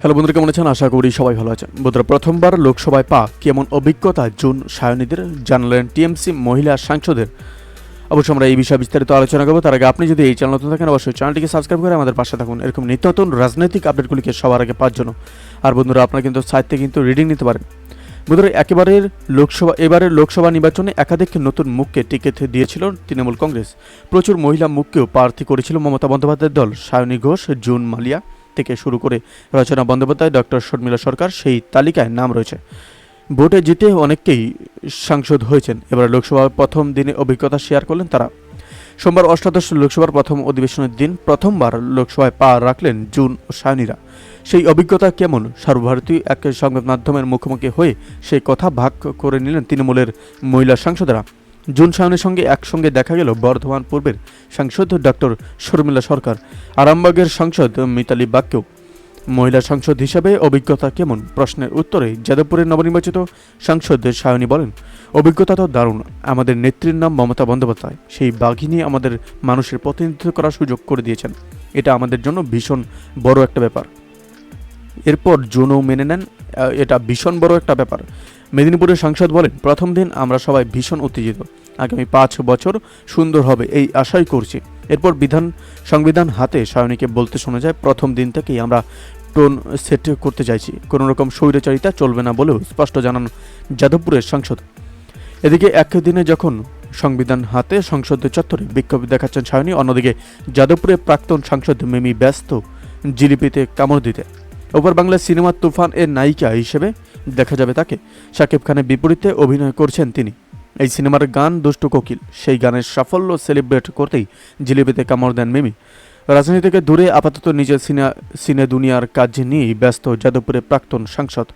Hello বন্ধুরা, কেমন আছেন? আশা করি সবাই ভালো আছেন। বন্ধুরা, প্রথমবার লোকসভায় পা কেমন অভিজ্ঞতা জুন সায়নীদের জানালেন টিএমসি মহিলা সাংসদের। অবশ্যই আমরা এই বিষয়ে বিস্তারিত আলোচনা করবো। তার আগে আপনি যদি এই চ্যানেল নতুন থাকেন অবশ্যই চ্যানেলটিকে সাবস্ক্রাইব করে আমাদের পাশে থাকুন এরকম নিত্য নতুন রাজনৈতিক আপডেটগুলিকে সবার আগে পাওয়ার জন্য। আর বন্ধুরা, আপনারা কিন্তু সাইট থেকে কিন্তু রিডিং নিতে পারেন। বন্ধুরা, এবারের লোকসভা নির্বাচনে একাধিক নতুন মুখকে টিকিট দিয়েছিল তৃণমূল কংগ্রেস। প্রচুর মহিলা মুখকেও প্রার্থী করেছিল মমতা বন্দ্যোপাধ্যায়ের দল। সায়নী ঘোষ, জুন মালিয়া থেকে শুরু করে রচনা বন্দ্যোপাধ্যায়, ডক্টর শর্মিলা সরকার সেই তালিকায় নাম রয়েছে। ভোটে জিতে অনেককেই সাংসদ হয়েছেন। এবার লোকসভার প্রথম দিনে অভিজ্ঞতা শেয়ার করলেন তারা। সোমবার অষ্টাদশ লোকসভার প্রথম অধিবেশনের দিন প্রথমবার লোকসভায় পা রাখলেন জুন ও সায়নীরা। সেই অভিজ্ঞতা কেমন? সর্বভারতীয় এক সংবাদ মাধ্যমের মুখোমুখি হয়ে সেই কথা ভাগ করে নিলেন তৃণমূলের মহিলা সাংসদরা। জুন সায়নের সঙ্গে একসঙ্গে দেখা গেল বর্ধমান পূর্বের সাংসদ ডক্টর শর্মিলা সরকার, আরামবাগের সাংসদ মিতালি বাগকেও। মহিলা সাংসদ হিসেবে অভিজ্ঞতা কেমন প্রশ্নের উত্তরে যাদবপুরের নবনির্বাচিত সাংসদ সায়নী বলেন, অভিজ্ঞতা তো দারুণ। আমাদের নেত্রীর নাম মমতা বন্দ্যোপাধ্যায়। সেই বাঘিনী আমাদের মানুষের প্রতিনিধিত্ব করার সুযোগ করে দিয়েছেন। এটা আমাদের জন্য ভীষণ বড় একটা ব্যাপার। এরপর জুনও মেনে নেন এটা ভীষণ বড় একটা ব্যাপার। মেদিনীপুরের সাংসদ বলেন, প্রথম দিন আমরা সবাই ভীষণ উত্তেজিত। আগামী 5 বছর সুন্দর হবে এই আশাই করছি। এরপর সংবিধান হাতে সায়নীকে বলতে শোনা যায়, প্রথম দিন থেকেই আমরা টোন সেট করতে চাইছি। কোনো রকম স্বৈরাচারিতা চলবে না বলেও স্পষ্ট জানান যাদবপুরের সাংসদ। এদিকে একদিনে যখন সংবিধান হাতে সংসদ চত্বরে বিক্ষোভ দেখাচ্ছেন সায়নী, অন্যদিকে যাদবপুরের প্রাক্তন সাংসদ মিমি ব্যস্ত জিলিপিতে কামড় দিতে। ওপার বাংলা সিনেমার তুফান এর নায়িকা হিসেবে দেখা যাবে তাকে। শাকিব খানের বিপরীতে অভিনয় করছেন তিনি। এই সিনেমার গান দুষ্টু কোকিল, সেই গানের সাফল্য সেলিব্রেট করতেই জিলিপিতে কামড় দেন মিমি। রাজনীতি থেকে দূরে আপাতত নিজের সিনে দুনিয়ার কাজ নিয়েই ব্যস্ত যাদবপুরের প্রাক্তন সাংসদ।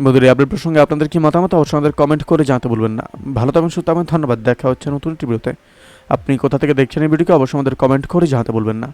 বন্ধুরা, আপডেট প্রসঙ্গে আপনাদের কি মতামত অবশ্যই আমাদের কমেন্ট করে জানাতে বলবেন না। ভালো থাকবেন, সুস্থ থাকবেন, ধন্যবাদ। দেখা হচ্ছে নতুন একটি ভিডিওতে। আপনি কোথা থেকে দেখছেন এই ভিডিওকে অবশ্যই আমাদের কমেন্ট করে জানাতে বলবেন না।